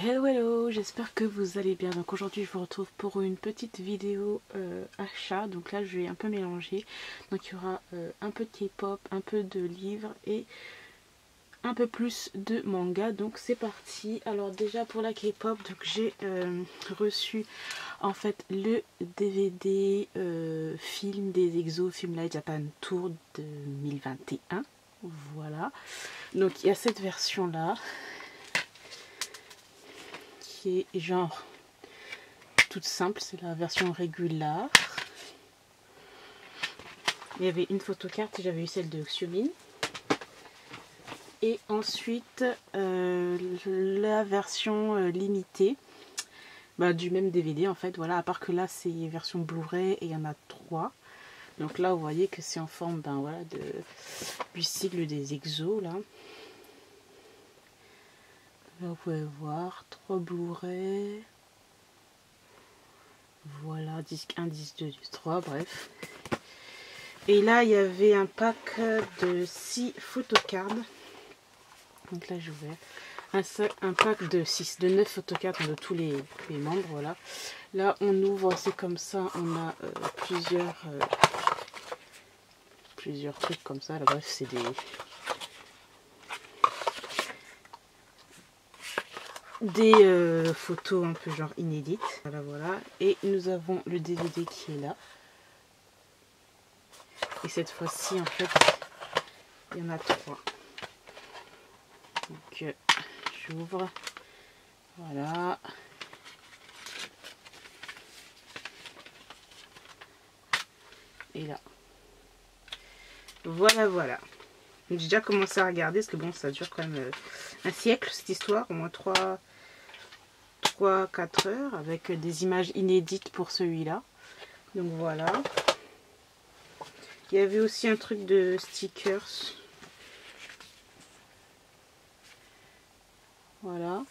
Hello hello, j'espère que vous allez bien. Donc aujourd'hui je vous retrouve pour une petite vidéo achat. Donc là je vais un peu mélanger. Donc il y aura un peu de K-pop, un peu de livres et un peu plus de manga. Donc c'est parti. Alors déjà pour la K-pop, donc j'ai reçu en fait le DVD film des EXO Film Live Japan Tour 2021. Voilà. Donc il y a cette version là, qui est genre toute simple, c'est la version régulière. Il y avait une photocarte, j'avais eu celle de Xiaomi. Et ensuite la version limitée du même DVD en fait. Voilà, à part que là c'est version Blu-ray et il y en a 3. Donc là vous voyez que c'est en forme voilà, du sigle des EXO là. Là vous pouvez voir 3 Blu-ray. Voilà, disque 1, disque 2, disque 3, bref. Et là, il y avait un pack de 6 photocards. Donc là, j'ouvre un pack de 9 photocards de tous les membres, voilà. Là, on ouvre, c'est comme ça, on a plusieurs trucs comme ça. Là, bref, c'est des photos un peu genre inédites. Voilà, voilà. Et nous avons le DVD qui est là. Et cette fois-ci, en fait, il y en a 3. Donc, j'ouvre. Voilà. Et là. Voilà, voilà. J'ai déjà commencé à regarder, parce que bon, ça dure quand même un siècle, cette histoire. Au moins 3-4 heures, avec des images inédites pour celui-là. Donc, voilà. Il y avait aussi un truc de stickers. Voilà.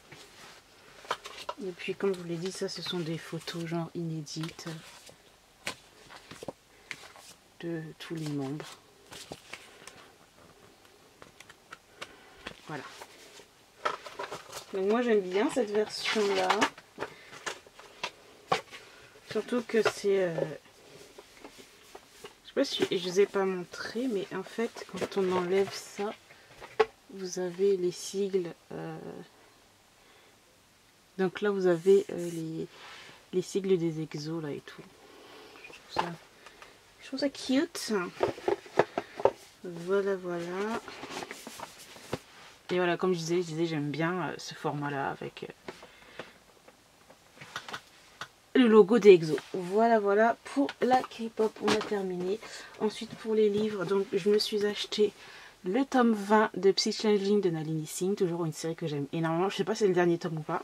Et puis comme je vous l'ai dit, ça ce sont des photos genre inédites de tous les membres. Voilà. Donc moi j'aime bien cette version là. Surtout que c'est... je sais pas si je ne vous ai pas montré, mais en fait quand on enlève ça, vous avez les sigles... Donc là vous avez les sigles des EXO là et tout. Je trouve ça cute. Voilà, voilà. Et voilà, comme je disais j'aime bien ce format là avec le logo des EXO. Voilà, voilà, pour la K-pop on a terminé. Ensuite pour les livres, donc je me suis acheté le tome 20 de Psy Challenging de Nalini Singh, toujours une série que j'aime énormément. Je sais pas si c'est le dernier tome ou pas.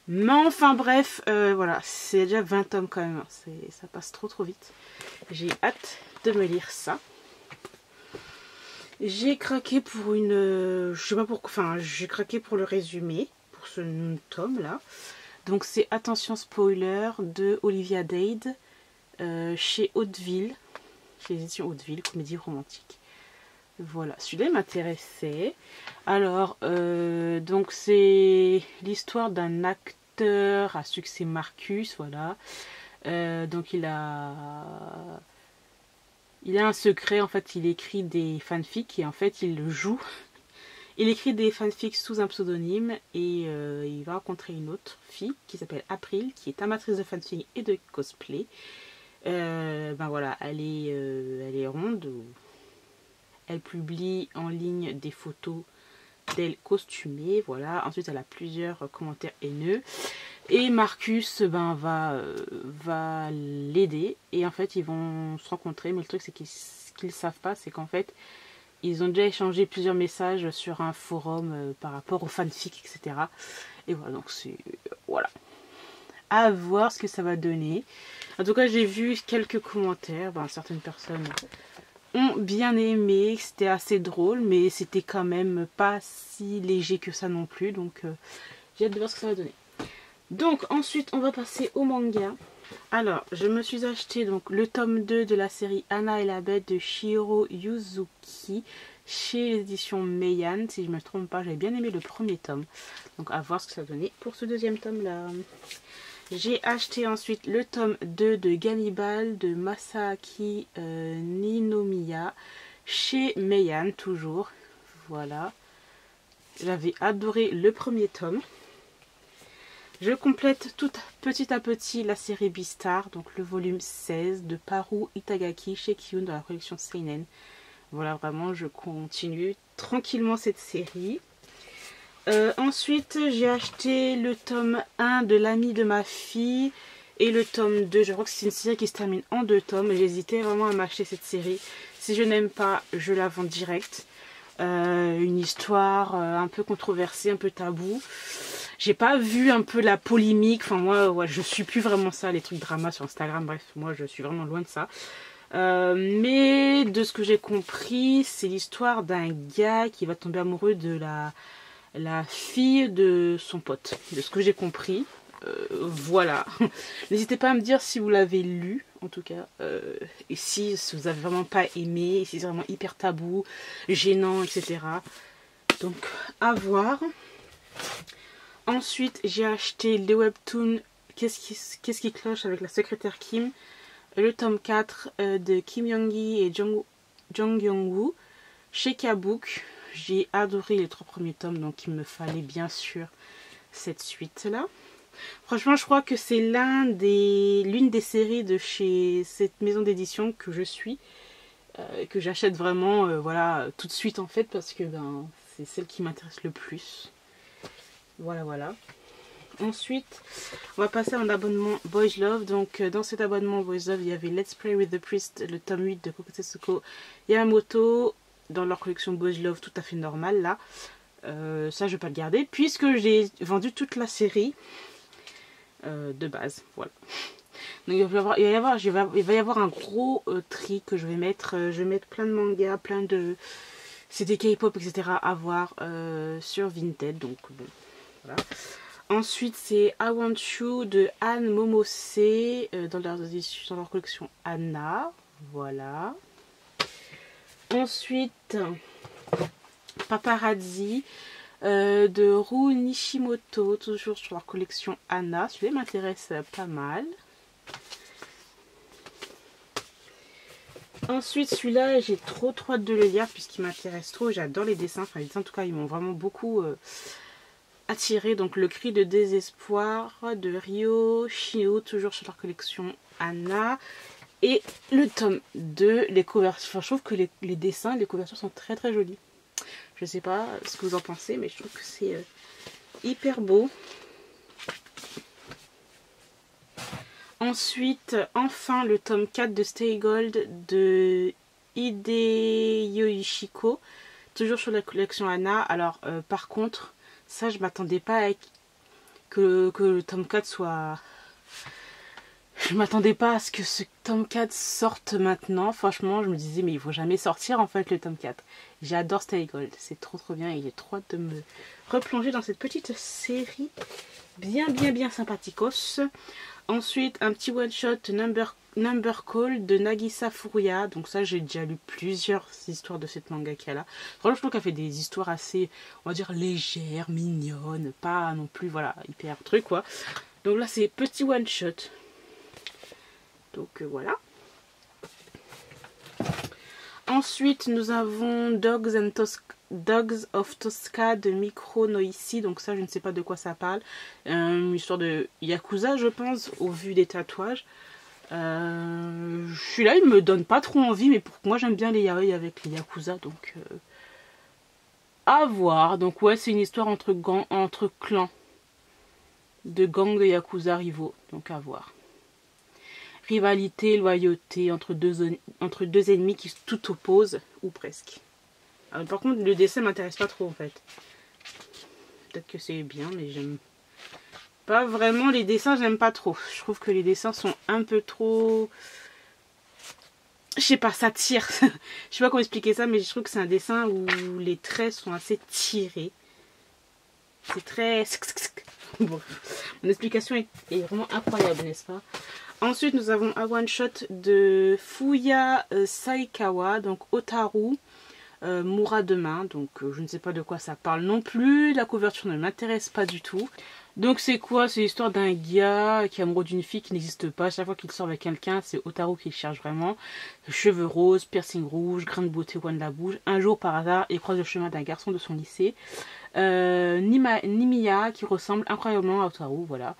Mais enfin bref, voilà, c'est déjà 20 tomes quand même, ça passe trop vite. J'ai hâte de me lire ça. J'ai craqué pour je sais pas pourquoi, enfin j'ai craqué pour le résumé, pour ce tome là. Donc c'est Attention Spoiler de Olivia Dade, chez Hauteville, chez les éditions Hauteville, comédie romantique. Voilà, celui-là m'intéressait. Alors, donc c'est l'histoire d'un acteur à succès, Marcus, voilà. Donc il a un secret, en fait, il écrit des fanfics et en fait il le joue. Il écrit des fanfics sous un pseudonyme et il va rencontrer une autre fille qui s'appelle April, qui est amatrice de fanfic et de cosplay. Voilà, elle est ronde. Elle publie en ligne des photos d'elle costumée, voilà. Ensuite, elle a plusieurs commentaires haineux. Et Marcus va l'aider. Et en fait, ils vont se rencontrer. Mais le truc, c'est qu'ils ne savent pas, c'est qu'en fait, ils ont déjà échangé plusieurs messages sur un forum par rapport aux fanfics, etc. Et voilà, donc c'est... voilà. À voir ce que ça va donner. En tout cas, j'ai vu quelques commentaires. Certaines personnes ont bien aimé, c'était assez drôle, mais c'était quand même pas si léger que ça non plus, donc j'ai hâte de voir ce que ça va donner. Donc ensuite on va passer au manga. Alors je me suis acheté donc le tome 2 de la série Anna et la bête de Shiro Yuzuki, chez l'édition Meian, si je ne me trompe pas. J'avais bien aimé le premier tome. Donc à voir ce que ça donnait pour ce deuxième tome là. J'ai acheté ensuite le tome 2 de Gannibal de Masaaki Ninomiya chez Meian toujours. Voilà. J'avais adoré le premier tome. Je complète tout petit à petit la série Beastar, donc le volume 16 de Paru Itagaki chez Kiyun dans la collection Seinen. Voilà, vraiment, je continue tranquillement cette série. Ensuite, j'ai acheté le tome 1 de L'ami de ma fille et le tome 2. Je crois que c'est une série qui se termine en 2 tomes. J'hésitais vraiment à m'acheter cette série. Si je n'aime pas, je la vends direct. Une histoire un peu controversée, un peu tabou. J'ai pas vu un peu la polémique. Enfin, moi, ouais, je suis plus vraiment ça, les trucs drama sur Instagram. Bref, moi, je suis vraiment loin de ça. Mais de ce que j'ai compris, c'est l'histoire d'un gars qui va tomber amoureux de la fille de son pote. De ce que j'ai compris. Voilà. N'hésitez pas à me dire si vous l'avez lu, en tout cas. Et si vous avez vraiment pas aimé, si c'est vraiment hyper tabou, gênant, etc. Donc, à voir. Ensuite, j'ai acheté les webtoons Qu'est-ce qui cloche avec la secrétaire Kim, le tome 4 de Kim Young-gi et Jung Young-woo chez Kabook. J'ai adoré les 3 premiers tomes, donc il me fallait bien sûr cette suite-là. Franchement, je crois que c'est l'une des séries de chez cette maison d'édition que je suis, que j'achète vraiment voilà, tout de suite en fait, parce que ben, c'est celle qui m'intéresse le plus. Voilà, voilà. Ensuite, on va passer à un abonnement Boys Love. Donc, dans cet abonnement Boys Love, il y avait Let's Pray with the Priest, le tome 8 de Kokotetsuko Yamamoto, dans leur collection Boys Love, tout à fait normal là. Ça, je vais pas le garder, puisque j'ai vendu toute la série de base. Voilà. Donc, il va y avoir un gros tri que je vais mettre. Je vais mettre plein de mangas, plein de CD K-pop, etc. à voir sur Vinted. Donc, bon. Voilà. Ensuite, c'est I Want You de Anne Momose dans leur collection Anna. Voilà. Ensuite, Paparazzi de Ru Nishimoto, toujours sur leur collection Anna. Celui-là m'intéresse pas mal. Ensuite, celui-là, j'ai trop hâte de le lire puisqu'il m'intéresse trop. J'adore les dessins. Enfin, les dessins, en tout cas, ils m'ont vraiment beaucoup attiré. Donc, Le Cri de désespoir de Ryo Shio, toujours sur leur collection Anna. Et le tome 2, les couvertures. Enfin, je trouve que les dessins, les couvertures sont très très jolis. Je sais pas ce que vous en pensez, mais je trouve que c'est hyper beau. Ensuite, enfin, le tome 4 de Stay Gold de Hide Yoshiko, toujours sur la collection Anna. Alors, par contre, ça, je m'attendais pas à que le tome 4 soit... Je m'attendais pas à ce que ce tome 4 sorte maintenant. Franchement, je me disais, mais il faut jamais sortir en fait le tome 4. J'adore Stay Gold, c'est trop bien et j'ai trop hâte de me replonger dans cette petite série bien sympathicos. Ensuite, un petit one-shot Number Call de Nagisa Furuya. Donc ça, j'ai déjà lu plusieurs histoires de cette mangaka-là. Franchement, je trouve qu'elle fait des histoires assez, on va dire, légères, mignonnes. Pas non plus, voilà, hyper truc, quoi. Donc là, c'est petit one-shot. Donc voilà. Ensuite, nous avons Dogs of Tosca de Micro Noisy. Donc ça, je ne sais pas de quoi ça parle. Une histoire de Yakuza, je pense, au vu des tatouages. Celui-là, il me donne pas trop envie, mais pour moi, j'aime bien les yaoi avec les Yakuza. Donc, à voir. Donc ouais, c'est une histoire entre clans. De gangs de Yakuza rivaux. Donc à voir. Rivalité, loyauté entre deux ennemis qui tout opposent, ou presque. Alors, par contre, le dessin m'intéresse pas trop en fait. Peut-être que c'est bien, mais j'aime pas vraiment les dessins, j'aime pas trop. Je trouve que les dessins sont un peu trop... Je sais pas, ça tire. Je sais pas comment expliquer ça, mais je trouve que c'est un dessin où les traits sont assez tirés. C'est très... Bon, mon explication est vraiment incroyable, n'est-ce pas? Ensuite, nous avons un one-shot de Fuya Saikawa, donc Otaru, mourra demain. Donc je ne sais pas de quoi ça parle non plus. La couverture ne m'intéresse pas du tout. Donc c'est quoi? C'est l'histoire d'un gars qui est amoureux d'une fille qui n'existe pas. Chaque fois qu'il sort avec quelqu'un, c'est Otaru qui le cherche vraiment. Cheveux roses, piercing rouge, grain de beauté au coin de la bouche. Un jour par hasard, il croise le chemin d'un garçon de son lycée. Nimiya qui ressemble incroyablement à Otaru, voilà.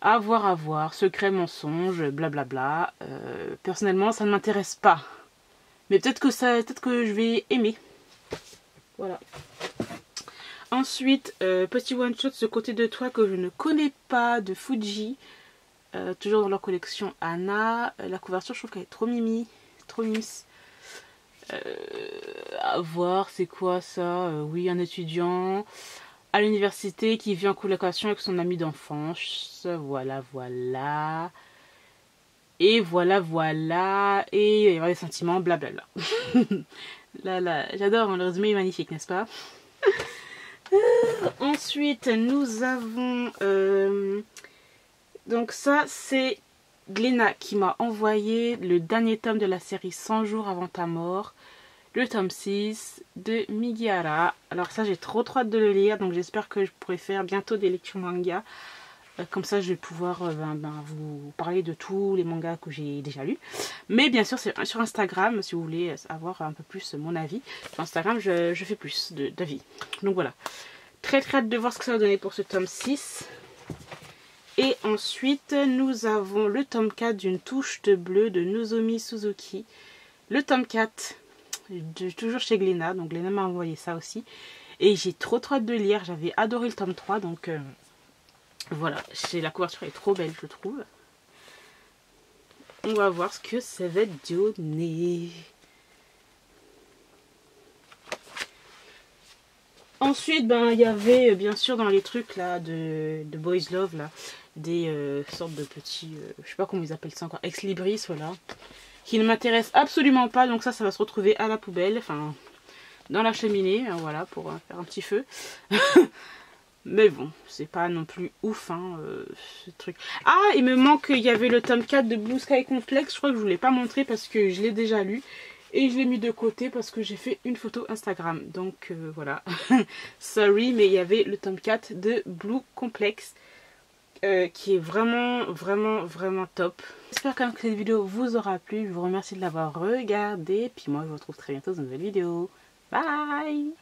À voir, secret, mensonge, blablabla. Personnellement, ça ne m'intéresse pas. Mais peut-être que je vais aimer. Voilà. Ensuite, petit one shot, ce côté de toi que je ne connais pas, de Fuji. Toujours dans leur collection Anna. La couverture, je trouve qu'elle est trop mimi, trop miss. À voir, c'est quoi ça? Oui, un étudiant à l'université qui vit en colocation avec son ami d'enfance. Voilà. Et voilà. Et il va y avoir des sentiments, blablabla. Là, j'adore, hein, le résumé est magnifique, n'est-ce pas? Ensuite, nous avons... donc ça, c'est Glénat qui m'a envoyé le dernier tome de la série 100 jours avant ta mort. Le tome 6 de Migihara. Alors ça, j'ai trop hâte de le lire. Donc j'espère que je pourrai faire bientôt des lectures manga. Comme ça, je vais pouvoir vous parler de tous les mangas que j'ai déjà lus. Mais bien sûr, c'est sur Instagram, si vous voulez avoir un peu plus mon avis. Sur Instagram, je fais plus d'avis. Donc voilà. Très hâte de voir ce que ça va donner pour ce tome 6. Et ensuite, nous avons le tome 4 d'une touche de bleu de Nozomi Suzuki. Le tome 4, toujours chez Glénat. Donc Glénat m'a envoyé ça aussi. Et j'ai trop hâte de lire. J'avais adoré le tome 3. Donc voilà, la couverture est trop belle, je trouve. On va voir ce que ça va donner. Ensuite, il y avait bien sûr dans les trucs là de Boys Love là, des sortes de petits, je sais pas comment ils appellent ça encore, ex libris, voilà, qui ne m'intéressent absolument pas. Donc ça va se retrouver à la poubelle, enfin dans la cheminée, voilà, pour faire un petit feu. Mais bon, c'est pas non plus ouf, hein, ce truc. Ah, il me manque, il y avait le tome 4 de Blue Sky Complex. Je crois que je vous l'ai pas montré parce que je l'ai déjà lu. Et je l'ai mis de côté parce que j'ai fait une photo Instagram. Donc voilà. Sorry, mais il y avait le tome 4 de Blue Complex. Qui est vraiment top. J'espère quand même que cette vidéo vous aura plu. Je vous remercie de l'avoir regardé. Puis moi, je vous retrouve très bientôt dans une nouvelle vidéo. Bye!